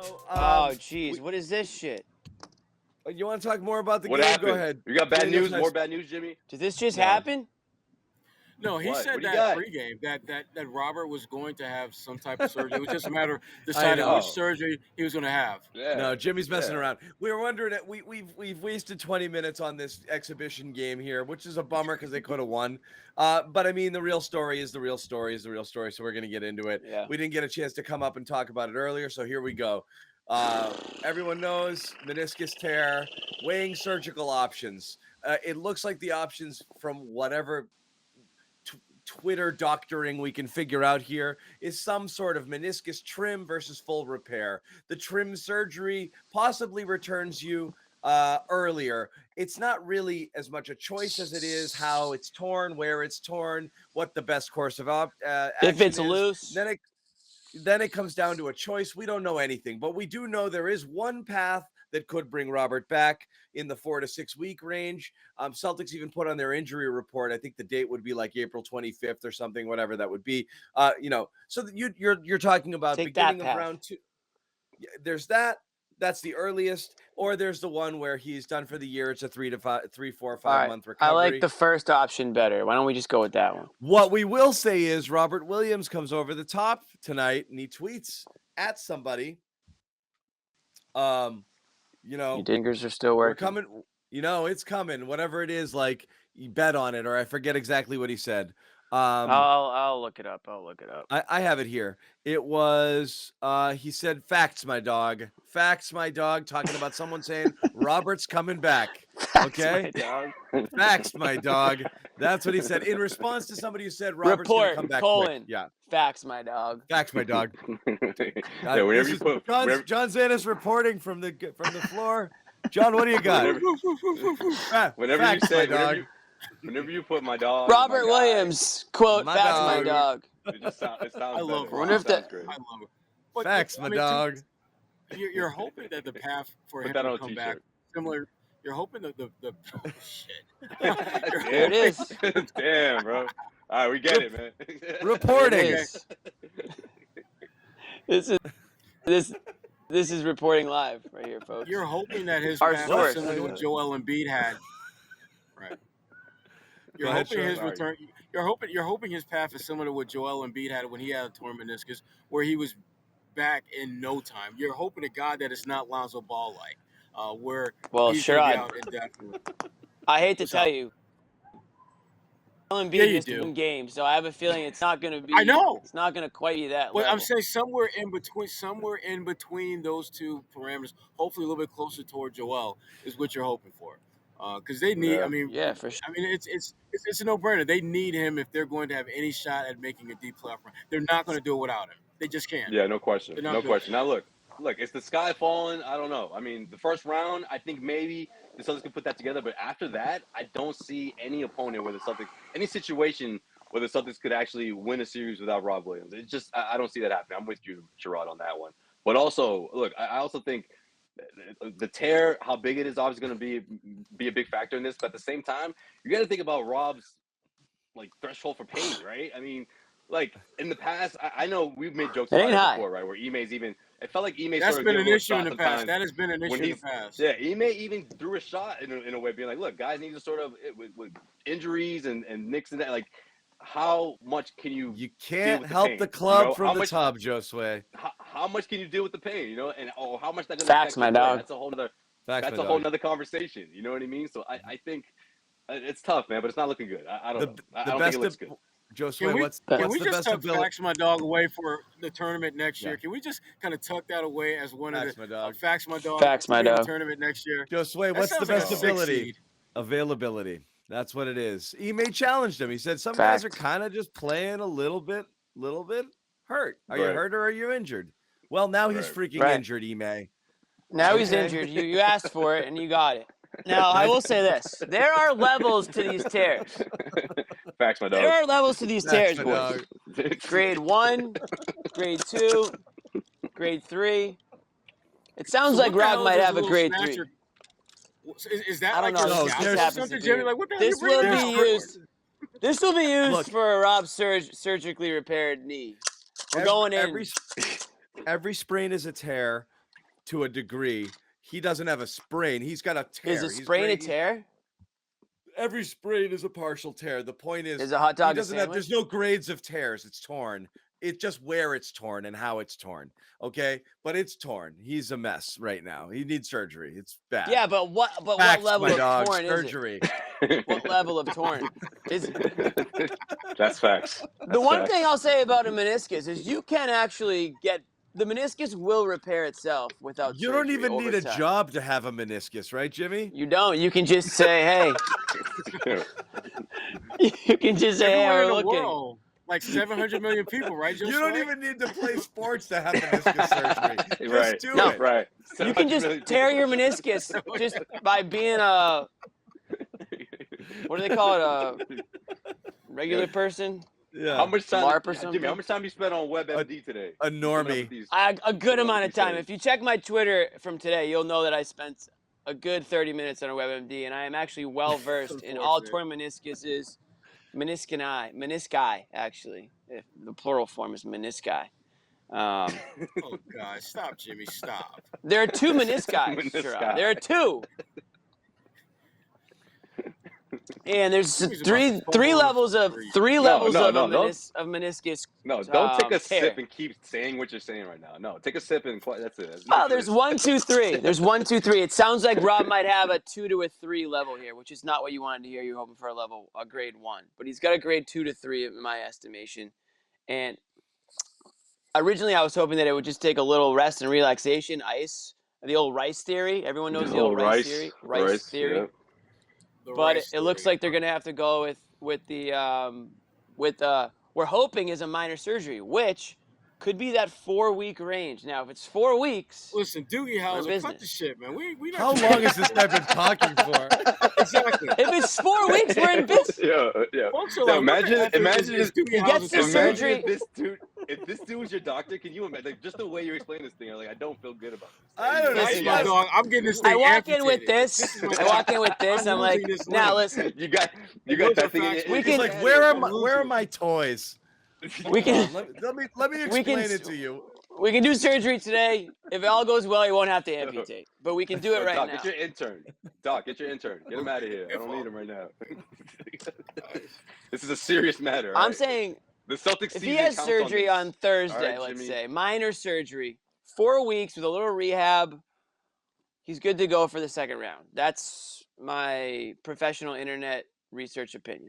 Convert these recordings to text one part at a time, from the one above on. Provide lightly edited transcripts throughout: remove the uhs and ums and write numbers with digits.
Oh, jeez. What is this shit? You want to talk more about the What game? happened? Go ahead. You got bad Jimmy, news? nice. More bad news, Jimmy? Did this just No. happen? No, he What? said What do you that got? pregame that Robert was going to have some type of surgery. It was just a matter of I deciding know. which surgery he was going to have. Yeah. No, Jimmy's messing Yeah. around. We were wondering that we've wasted 20 minutes on this exhibition game here, which is a bummer because they could have won. But I mean, the real story is the real story is the real story. So we're gonna get into it. Yeah. We didn't get a chance to come up and talk about it earlier, so here we go. Everyone knows meniscus tear, weighing surgical options. It looks like the options from whatever Twitter doctoring we can figure out here is some sort of meniscus trim versus full repair. The trim surgery possibly returns you earlier. It's not really as much a choice as it is how it's torn, where it's torn, what the best course of action If it's is. loose. Then it comes down to a choice. We don't know anything, but we do know there is one path that could bring Robert back in the 4 to 6 week range. Celtics even put on their injury report. I think the date would be like April 25th or something, whatever that would be. So you're talking about Take beginning that of path. round 2. There's that. That's the earliest, or there's the one where he's done for the year. It's a 3, 4, 5 All right. month recovery. I like the first option better. Why don't we just go with that one? What we will say is Robert Williams comes over the top tonight and he tweets at somebody. Your fingers are still We're working. coming. It's coming. Whatever it is, like you bet on it, or I forget exactly what he said. I'll look it up. I have it here. It was he said, "Facts, my dog. Facts, my dog." Talking about someone saying Robert's coming back. Okay, facts, my dog. That's what he said in response to somebody who said Robert's going to Report, come back colon. quick. Yeah, Facts, my dog. facts, my dog. Yeah, whenever you put John Zanis reporting from the floor. John, what do you got? whenever Facts, you say my dog. whenever you put my dog, Robert my guy, Williams, quote, My facts, dog. my dog. it sounds I love better. it. Wonder if It sounds that- great. I love it. But, Facts, my dog. You're hoping that the path for Put him that on to a come back t-shirt. similar. You're hoping that the oh, shit. There it is. Damn, bro. All right, we get it, man. Reporting. It is. This is reporting live right here, folks. You're hoping that his Our path source. is similar to what Joel Embiid had. Right. You're Go ahead, hoping his Sean. return. You're hoping his path is similar to what Joel Embiid had when he had a torn meniscus, where he was back in no time. You're hoping to God that it's not Lonzo Ball like, where Well, he's sure. gonna be out indefinitely. I hate to What's tell up? you, Embiid Yeah, you missed do. one game, so I have a feeling it's not going to be. I know. It's not going to quite be that But level. I'm saying somewhere in between those two parameters, hopefully a little bit closer toward Joel, is what you're hoping for. Because they need. Yeah. I mean, Yeah, for sure. I mean, it's a no-brainer. They need him if they're going to have any shot at making a deep playoff run. They're not going to do it without him. They just can't. Yeah, no question. They're not No doing question. Now look, is the sky falling? I don't know. I mean, the first round, I think maybe the Celtics could put that together, but after that, I don't see any opponent where the Celtics, any situation where the Celtics could actually win a series without Rob Williams. It's just, I don't see that happening. I'm with you, Sherrod, on that one. But also, look, I also think the tear, how big it is, obviously going to be a big factor in this. But at the same time, you got to think about Rob's like threshold for pain, right? I mean, like in the past, I know we've made jokes It about ain't it high. before, right? Where Ime's even, it felt like Ime That's sort of been gave an a little issue in shot the past. sometimes That has been an issue when in the he's, past. yeah, Ime even threw a shot in a way, being like, look, guys need to sort of with injuries and nicks and that, like, how much can you? You deal can't with the help pain, the club you know? from How the much- tub, Josue. How much can you deal with the pain, you know, and how much that going to Facts, affect my your play? dog. That's a whole other. Facts, That's my a whole dog. nother conversation. You know what I mean? So I think it's tough, man, but it's not looking good. I don't know. I don't think it looks good. Josue, what's Can what's we the just best tuck ability? Facts My Dog away for the tournament next year? Yeah. Can we just kind of tuck that away as one Facts, of my the dog. Facts My Dog? Facts, my to be in the dog. tournament next year. Josue, That what's the sounds like a best 6 ability? seed. Availability. That's what it is. Ime challenged him. He said some guys are Fact. kind of just playing a little bit hurt. Are you Right. hurt or are you injured? Well, now he's Right. freaking Right. injured, Ime. Now he's Okay. injured. You asked for it, and you got it. Now, I will say this. There are levels to these tears. Facts, my dog. There are levels to these Facts, tears, my boys. dog. Grade 1, grade 2, grade 3. It sounds So like what the hell Rob is might this have a little grade snatcher? 3. Is that I don't like know. your No, scalp there's- or happens something, to Jimmy? be- Like what the hell This you bringing will this be for? used. This will be used Look. for Rob's surgically repaired knee. We're going in. Every sprain is a tear. to a degree. He doesn't have a sprain. He's got a tear. Is a He's sprain a great. tear? Every sprain is a partial tear. The point is Is a hot dog he a doesn't have. sandwich? There's no grades of tears. It's torn. It's just where it's torn and how it's torn. Okay, but it's torn. He's a mess right now. He needs surgery. It's bad. Yeah, but what Facts, level my of dog. torn Surgery. is it? What level of torn is? That's facts. The one thing I'll say about a meniscus is you can actually get the meniscus will repair itself without You don't surgery even over need a time. job to have a meniscus, right, Jimmy? You don't. You can just say, hey. You can just say, hey, Everywhere we're in the looking. world, like 700 million people, right? You don't even need to play sports to have meniscus surgery. Just Right. do No. it. Right. You can just tear your meniscus just by being a, what do they call it, a regular person? Yeah. How much time, LARP or Jimmy? something? How much time you spent on WebMD today? A normie. A good amount of time. Saying. If you check my Twitter from today, you'll know that I spent a good 30 minutes on a WebMD, and I am actually well versed in all torn meniscuses, menisci, actually. If the plural form is menisci. Oh God! Stop, Jimmy! Stop. There are two menisci. Menisci. Sure, there are two. And there's three levels of meniscus. No, don't take a tear. sip and keep saying what you're saying right now. No, take a sip and that's it. That's Oh, there's 1, 2, 3. There's 1, 2, 3. It sounds like Rob might have a 2 to a 3 level here, which is not what you wanted to hear. You're hoping for a grade 1, but he's got a grade 2 to 3 in my estimation. And originally, I was hoping that it would just take a little rest and relaxation, ice, the old rice theory. Everyone knows the old rice theory. Rice theory. Yeah. But it looks like they're going to have to go with we're hoping is a minor surgery, which could be that 4-week range. Now, if it's 4 weeks, listen, Doogie Howser, business. cut the shit, man. We How long has this guy been talking for? Exactly. if it's 4 weeks, we're in business. Yeah. Folks are So like, imagine this Doogie he gets Howser the thing, man. surgery. if this dude was your doctor, can you imagine? Like, just the way you explain this thing, like, I don't feel good about this. I don't know. Listen, my dog, I'm getting this thing I walk in with amputated. this. is my I walk in with this. I'm I'm like, losing this now leg." listen. You got Those that are thing. facts. We He's can- like, where are my toys? We can Let me we can- explain it to you. we can do surgery today. If it all goes well, you won't have to amputate. But we can do it right Doc, now. get your intern. Doc, get your intern. Get him out of here. I don't need him right now. This is a serious matter. I'm right? saying The Celtics. if season he has counts surgery on, on Thursday, All right, let's Jimmy. say, minor surgery, 4 weeks with a little rehab, he's good to go for the second round. That's my professional internet research opinion.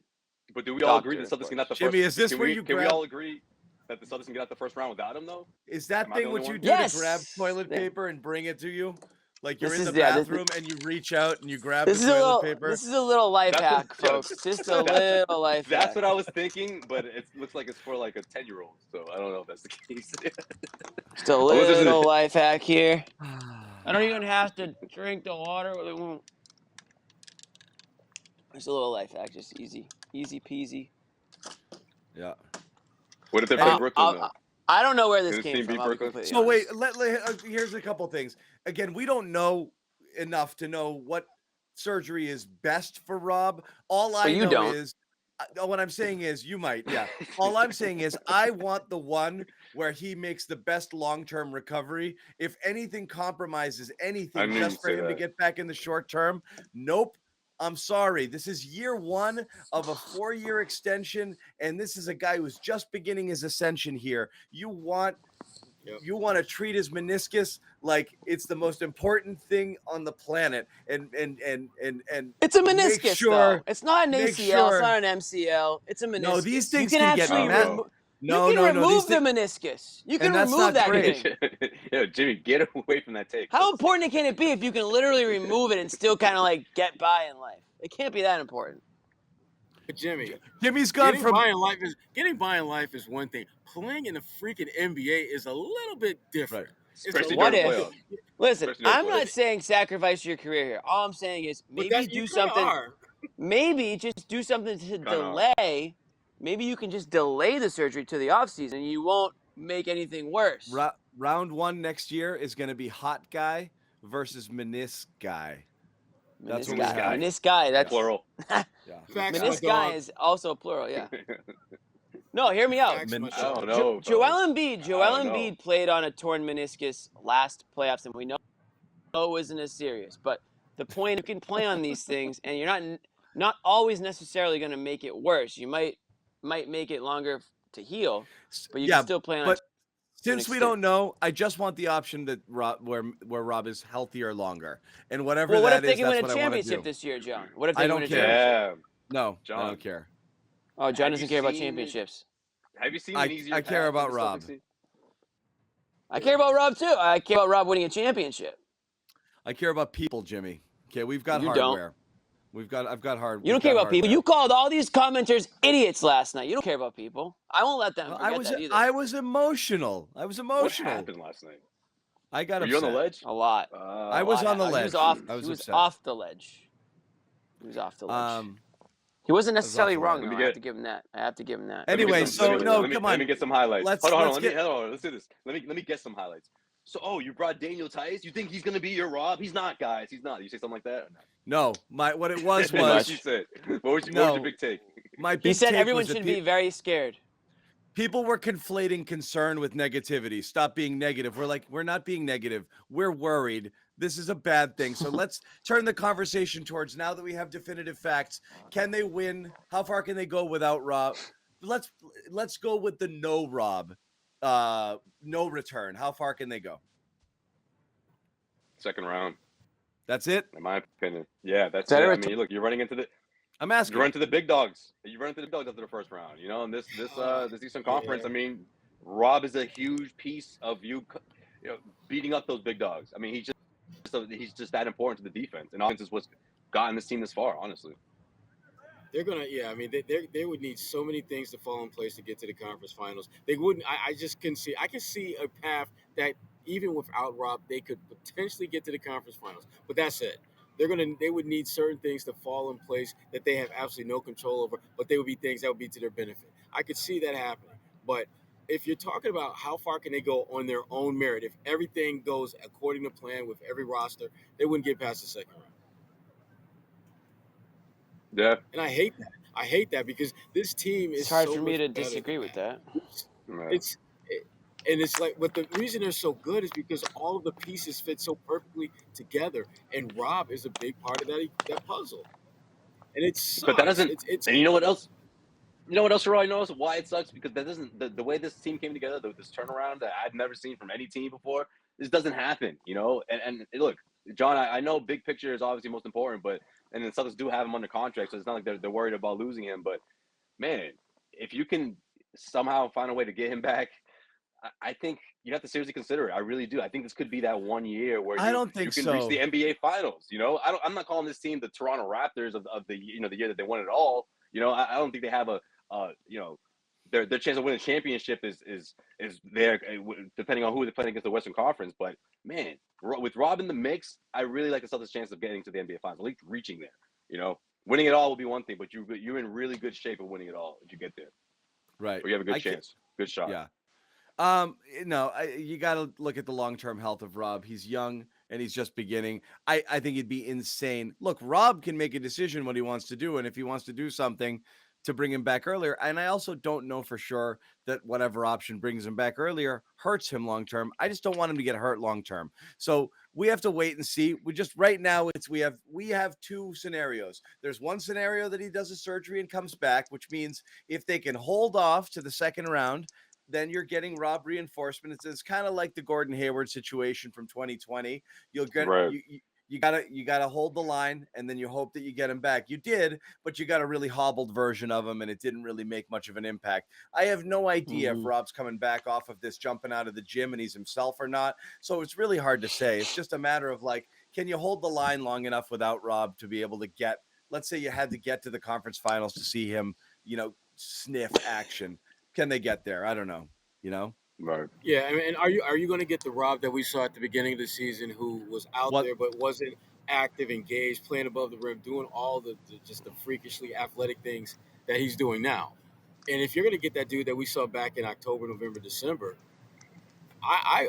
But do we all agree Doctor, the of Celtics can get the Jimmy, first? is this can where we, you Can we grab- all agree that the Celtics can get out the first round without him, though? Is that Am I thing the what only you one? do Yes. to grab toilet paper and bring it to you? Like you're This in is- the yeah, this- bathroom and you reach out and you grab This the is a toilet little. paper. This is a little life That's hack, what- folks. Just a that's- little life That's hack. what I was thinking, but it looks like it's for like a 10-year-old. So I don't know if that's the case. Just a little life hack here. I don't even have to drink the water. It won't. Just a little life hack, just easy peasy. Yeah. What if they're from Brooklyn, though? I don't know where this Can this came team from. beat I'll be Brooklyn? completely So wait, honest. here's a couple things. Again, we don't know enough to know what surgery is best for Rob. All I you know don't. is what I'm saying is you might, yeah. All I'm saying is I want the one where he makes the best long-term recovery. If anything compromises anything knew just you'd for say him to that. get back in the short term, nope. I'm sorry. This is year 1 of a 4-year extension, and this is a guy who's just beginning his ascension here. You want to treat his meniscus like it's the most important thing on the planet, and It's a make meniscus, sure- though. It's not an make ACL. sure- it's not an MCL. It's a meniscus. No, these things you can get actually met. you can remove these the things- meniscus. You can And that's remove not that great. thing. Yo, Jimmy, get away from that take. How important can it be if you can literally remove it and still kind of like get by in life? It can't be that important. Jimmy, Jimmy's gone getting from by in life is one thing. Playing in the freaking NBA is a little bit different. Right. Especially What during the if- playoffs. Listen, Especially during I'm the not playoffs. saying sacrifice your career here. All I'm saying is But maybe that's- do you kinda something. are. Maybe just do something to Kinda delay. Maybe you can just delay the surgery to the offseason and you won't make anything worse. round 1 next year is going to be hot guy versus menisc guy. That's what we have. Menisci, that's Plural. Yeah. Facts, my Menisci dog. is also plural, yeah. No, hear me out. Facts, my I dog. don't know. Joel Embiid I don't know. played on a torn meniscus last playoffs, and we know isn't as serious. But the point, you can play on these things, and you're not always necessarily going to make it worse. You might make it longer to heal, but you can still play on it but to an since we extent. don't know, I just want the option that where Rob is healthier longer, and whatever Well, what that if they is, can that's win a what I want to championship do. this year, John? What if I they don't win a care. championship? Yeah, No, John. I don't care. Oh, John Have doesn't you care about seen- championships. Have you seen I an easier care path about for the Rob. Celtics? I care about Rob too. I care about Rob winning a championship. I care about people, Jimmy. Okay, we've got You hardware. I've got hardware. You don't care about people. You called all these commenters idiots last night. You don't care about people. I won't let them Well, forget that either. I was emotional. What happened last night? I got Were upset. you on the ledge? A lot. I was on the ledge. He was off. I was He was upset. off the ledge. He was off the ledge. He wasn't was necessarily off the wrong, ledge. though. I have to give him that. Anyway, so no, come on. Let me get some highlights. Let's hold on. get. Hold on. Let's do this. Let me get some highlights. So, you brought Daniel Tice? You think he's gonna be your Rob? He's not, guys. He's not. You say something like that? No, what it was What was. she said. What was your big take? He said everyone should be very scared. People were conflating concern with negativity. Stop being negative. We're not being negative. We're worried. This is a bad thing. So let's turn the conversation towards, now that we have definitive facts, can they win? How far can they go without Rob? Let's go with the no Rob, no return. How far can they go? Second round. That's it? In my opinion. Yeah, that's it. I mean, look, you're running into the I'm asking. You run into the big dogs. You run into the big dogs after the first round. You know, and this Eastern Conference. I mean, Rob is a huge piece of you know, beating up those big dogs. I mean, he's just that important to the defense, and offense is what's gotten this team this far. Honestly, they're gonna. Yeah, I mean, they would need so many things to fall in place to get to the conference finals. They wouldn't. I just couldn't see. I can see a path that even without Rob, they could potentially get to the conference finals. But that's it. They would need certain things to fall in place that they have absolutely no control over, but they would be things that would be to their benefit. I could see that happening. But if you're talking about how far can they go on their own merit, if everything goes according to plan with every roster, they wouldn't get past the second round. yeah. And I hate that. I hate that because this team is It's hard so for me much to better disagree than with that. It's like, but the reason they're so good is because all of the pieces fit so perfectly together, and Rob is a big part of that puzzle. And it sucks. But that doesn't. It's and you know what else? You know what else, Roy? Knows why it sucks? Because that doesn't. The way this team came together, this turnaround that I've never seen from any team before. This doesn't happen. You know. And look, John, I know big picture is obviously most important, but and the Celtics do have him under contract, so it's not like they're worried about losing him. But man, if you can somehow find a way to get him back, I think you have to seriously consider it. I really do. I think this could be that 1 year where you can reach the NBA Finals. You know, I'm not calling this team the Toronto Raptors of the the year that they won it all. You know, I don't think they have their chance of winning a championship is there depending on who they're playing against the Western Conference. But man, with Rob in the mix, I really like the Celtics' chance of getting to the NBA Finals, at least reaching there. You know, winning it all will be one thing, but you're in really good shape of winning it all if you get there. Right. Or you have a good chance, good shot. Yeah. No, you got to look at the long-term health of Rob. He's young and he's just beginning. I think it'd be insane. Look, Rob can make a decision what he wants to do, and if he wants to do something to bring him back earlier, and I also don't know for sure that whatever option brings him back earlier hurts him long-term. I just don't want him to get hurt long-term. So we have to wait and see. Right now we have two scenarios. There's one scenario that he does a surgery and comes back, which means if they can hold off to the second round, then you're getting Rob reinforcement. It's kind of like the Gordon Hayward situation from 2020. You'll get you gotta hold the line, and then you hope that you get him back. You did, but you got a really hobbled version of him, and it didn't really make much of an impact. I have no idea if Rob's coming back off of this jumping out of the gym and he's himself or not. So it's really hard to say. It's just a matter of can you hold the line long enough without Rob to be able to get? Let's say you had to get to the conference finals to see him, sniff action. Can they get there? I don't know. Right. Yeah, I mean, and are you going to get the Rob that we saw at the beginning of the season, who was out there but wasn't active, engaged, playing above the rim, doing all the freakishly athletic things that he's doing now? And if you're going to get that dude that we saw back in October, November, December, I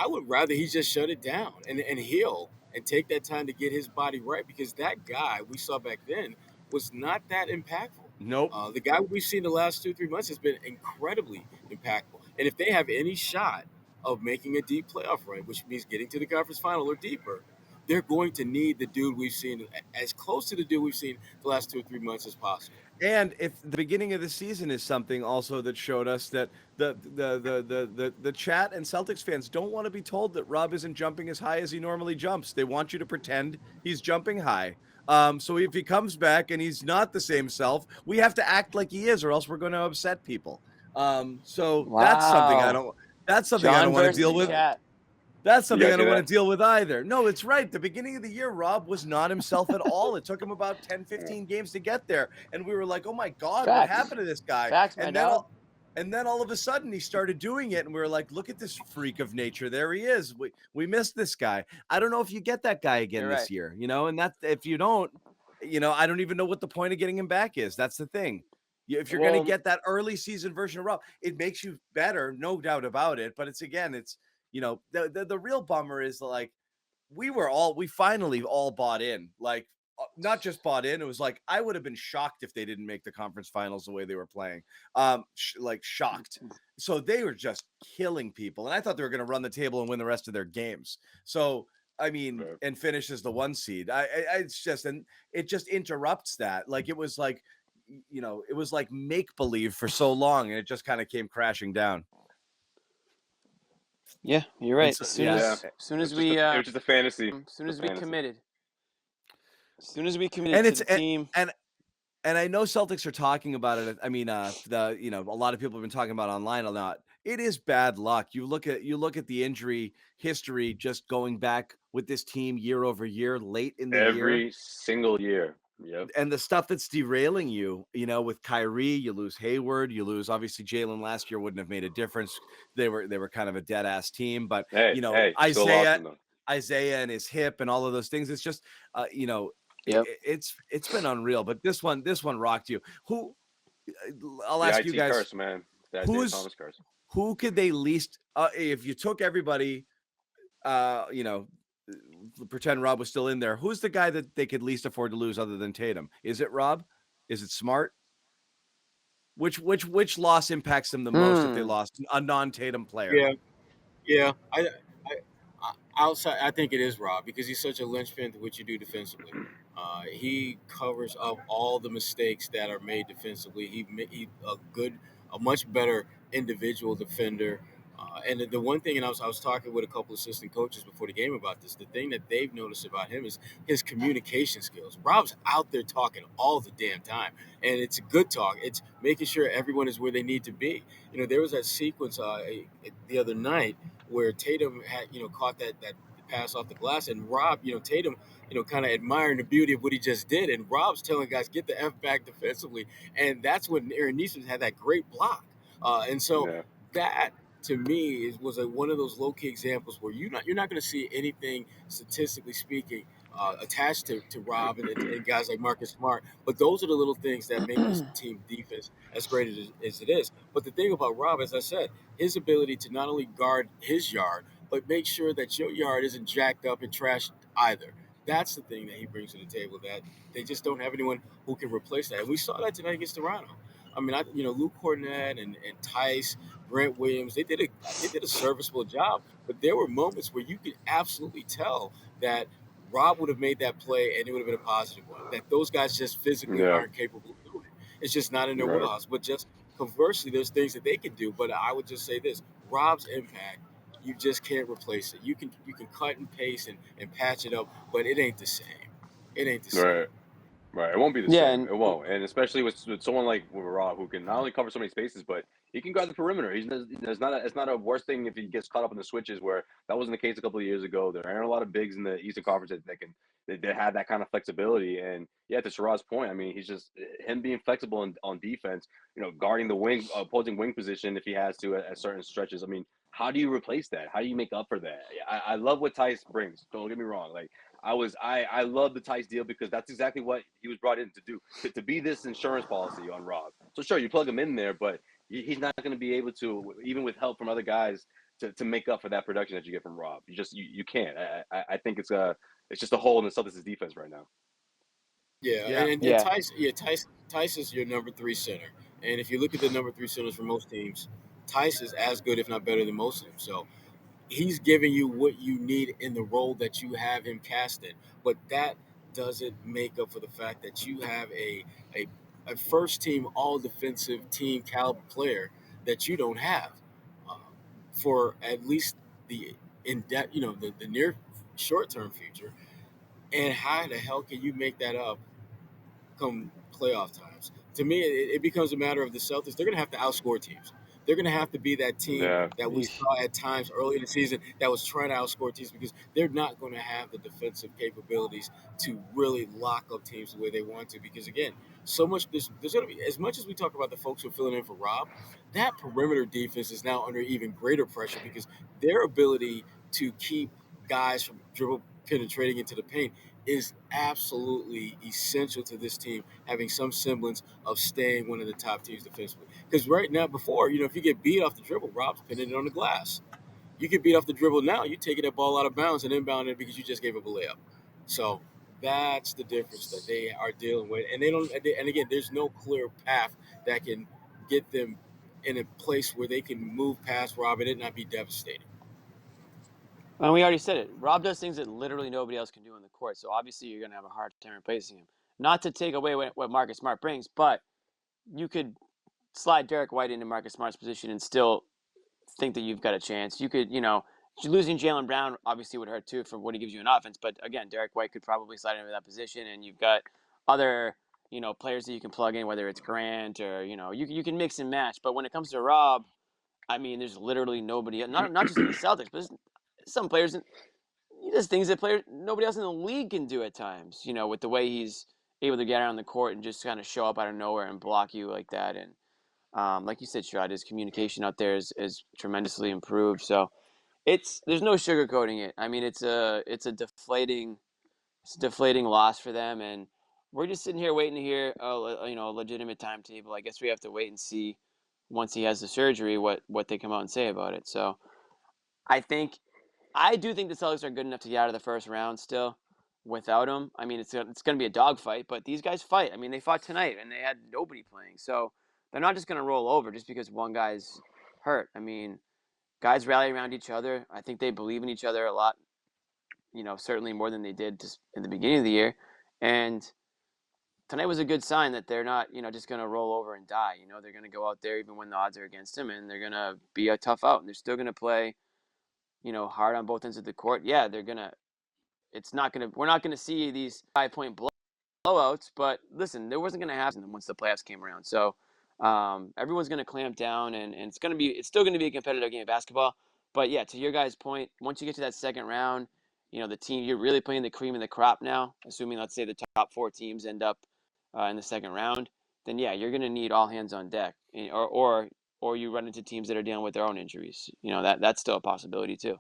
would rather he just shut it down and heal and take that time to get his body right, because that guy we saw back then was not that impactful. Nope. The guy we've seen the last 2-3 months has been incredibly impactful. And if they have any shot of making a deep playoff run, which means getting to the conference final or deeper, they're going to need the dude we've seen, as close to the dude we've seen the last 2 or 3 months as possible. And if the beginning of the season is something also that showed us that the chat and Celtics fans don't want to be told that Rob isn't jumping as high as he normally jumps. They want you to pretend he's jumping high. So if he comes back and he's not the same self, we have to act like he is, or else we're going to upset people. So that's something I Wow. don't. That's something I John don't want to versus deal with. chat. That's something guys I see don't want that? to deal with either. No, it's right. The beginning of the year, Rob was not himself at all. It took him about 10, 15 games to get there. And we were like, oh my God, what Facts. happened to this guy? Facts, my dog. And then all of a sudden he started doing it. And we were like, look at this freak of nature. There he is. We missed this guy. I don't know if you get that guy again You're this right. year, and that's, if you don't, I don't even know what the point of getting him back is. That's the thing. If you're going Well, to get that early season version of Rob, it makes you better, no doubt about it. But it's the real bummer is like we finally all bought in, like not just bought in. It was like I would have been shocked if they didn't make the conference finals the way they were playing, like shocked. So they were just killing people, and I thought they were going to run the table and win the rest of their games. So I mean, Sure. and finish as the 1 seed. It's just, and it just interrupts that. Like it was like, it was like make believe for so long, and it just kind of came crashing down. Yeah, you're right. so- As soon yeah. as soon as it we was just a fantasy. as soon as It's a we fantasy. committed. As soon as we committed And to it's the team. and I know Celtics are talking about it. I mean, a lot of people have been talking about online a lot. It is bad luck. You look at the injury history just going back with this team year over year, late in the year, Every single year. Yep. and the stuff that's derailing you. With Kyrie, you lose Hayward, you lose obviously Jalen last year wouldn't have made a difference. They were kind of a dead ass team, but Hey, still awesome though. Isaiah and his hip and all of those things. It's just, Yep. it's been unreal. But this one rocked you. Who? I'll The ask IT you guys. curse, man. The Isaiah Who's Thomas curse. who could they least? If you took everybody, pretend Rob was still in there. Who's the guy that they could least afford to lose other than Tatum? Is it Rob? Is it Smart? Which loss impacts them the most if they lost a non-Tatum player? Yeah. Outside, I think it is Rob because he's such a linchpin to what you do defensively. He covers up all the mistakes that are made defensively. He a much better individual defender. And the one thing, and I was talking with a couple assistant coaches before the game about this. The thing that they've noticed about him is his communication skills. Rob's out there talking all the damn time, and it's a good talk. It's making sure everyone is where they need to be. There was that sequence the other night where Tatum had, caught that pass off the glass, and Rob, Tatum, kind of admiring the beauty of what he just did, and Rob's telling guys get the F back defensively, and that's when Aaron Neesmith had that great block, and so Yeah. that to me was one of those low key examples where you're not going to see anything statistically speaking attached to Rob and guys like Marcus Smart, but those are the little things that make this team defense as great as it is. But the thing about Rob, as I said, his ability to not only guard his yard, but make sure that your yard isn't jacked up and trashed either. That's the thing that he brings to the table that they just don't have anyone who can replace that. And we saw that tonight against Toronto. I mean, Luke Cornett and Tice, Grant Williams, they did a serviceable job, but there were moments where you could absolutely tell that Rob would have made that play and it would have been a positive one. That those guys just physically Yeah. aren't capable of doing it. It's just not in their Right. wheelhouse. But just conversely, there's things that they can do. But I would just say this: Rob's impact, you just can't replace it. You can cut and paste and patch it up, but it ain't the same. It ain't the same. Right. It won't be the Yeah, same. and It won't. And especially with someone like Rob who can not only cover so many spaces, but he can guard the perimeter. It's not a worse thing if he gets caught up in the switches where that wasn't the case a couple of years ago. There aren't a lot of bigs in the Eastern Conference that have that kind of flexibility. And yeah, to Shiraz's point, I mean, he's just him being flexible on defense, guarding the wing, opposing wing position if he has to at certain stretches. I mean, how do you replace that? How do you make up for that? I love what Tice brings. Don't get me wrong. Like I love the Tice deal because that's exactly what he was brought in to do, to be this insurance policy on Rob. So sure, you plug him in there, but he's not going to be able to, even with help from other guys, to make up for that production that you get from Rob. You can't. I think it's just a hole in the Celtics' defense right now. Yeah. And Yeah. Tice is your number 3 center. And if you look at the number 3 centers for most teams, Tice is as good, if not better, than most of them. So he's giving you what you need in the role that you have him cast in. But that doesn't make up for the fact that you have a, a first team all defensive team caliber player that you don't have uh, for at least the in depth, the near short term future. And how the hell can you make that up come playoff times? To me, it becomes a matter of the Celtics. They're going to have to outscore teams. They're going to have to be that team Yeah. that we saw at times early in the season that was trying to outscore teams because they're not going to have the defensive capabilities to really lock up teams the way they want to. Because again, so much there's going to be, as much as we talk about the folks who are filling in for Rob, that perimeter defense is now under even greater pressure because their ability to keep guys from dribble penetrating into the paint is absolutely essential to this team having some semblance of staying one of the top teams defensively. Because right now, before, if you get beat off the dribble, Rob's pinning it on the glass. You get beat off the dribble now, you're taking that ball out of bounds and inbounding it because you just gave up a layup. So that's the difference that they are dealing with. And they don't. And again, there's no clear path that can get them in a place where they can move past Rob and it not be devastating. And we already said it. Rob does things that literally nobody else can do on the court. So obviously you're going to have a hard time replacing him. Not to take away what Marcus Smart brings, but you could slide Derek White into Marcus Smart's position and still think that you've got a chance. You could, losing Jaylen Brown obviously would hurt too for what he gives you in offense. But again, Derek White could probably slide into that position, and you've got other, players that you can plug in, whether it's Grant or, you can mix and match. But when it comes to Rob, I mean, there's literally nobody, not just in the Celtics, but some players, he does things that nobody else in the league can do at times, with the way he's able to get out on the court and just kind of show up out of nowhere and block you like that. And like you said, Sherrod, his communication out there is tremendously improved. So there's no sugarcoating it. I mean, it's a deflating loss for them, and we're just sitting here waiting to hear a legitimate timetable. I guess we have to wait and see once he has the surgery what they come out and say about it. So I do think the Celtics are good enough to get out of the first round still without him. I mean, it's going to be a dogfight, but these guys fight. I mean, they fought tonight, and they had nobody playing. So they're not just going to roll over just because one guy's hurt. I mean, guys rally around each other. I think they believe in each other a lot, certainly more than they did just in the beginning of the year. And tonight was a good sign that they're not, just going to roll over and die. They're going to go out there even when the odds are against them, and they're going to be a tough out. And they're still going to play hard on both ends of the court. Yeah, we're not gonna see these 5-point blowouts, but listen, there wasn't gonna happen once the playoffs came around. So everyone's gonna clamp down, and it's still gonna be a competitive game of basketball. But yeah, to your guys' point, once you get to that second round, the team, you're really playing the cream of the crop now. Assuming, let's say, the top 4 teams end up in the second round, then yeah, you're gonna need all hands on deck, or you run into teams that are dealing with their own injuries. That's still a possibility too.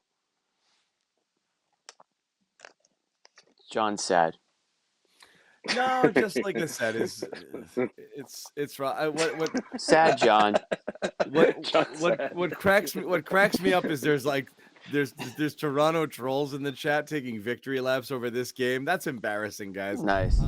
John's sad. No, just like I said, it's right. What Sad John. what cracks me up is there's Toronto trolls in the chat taking victory laps over this game. That's embarrassing, guys. Nice.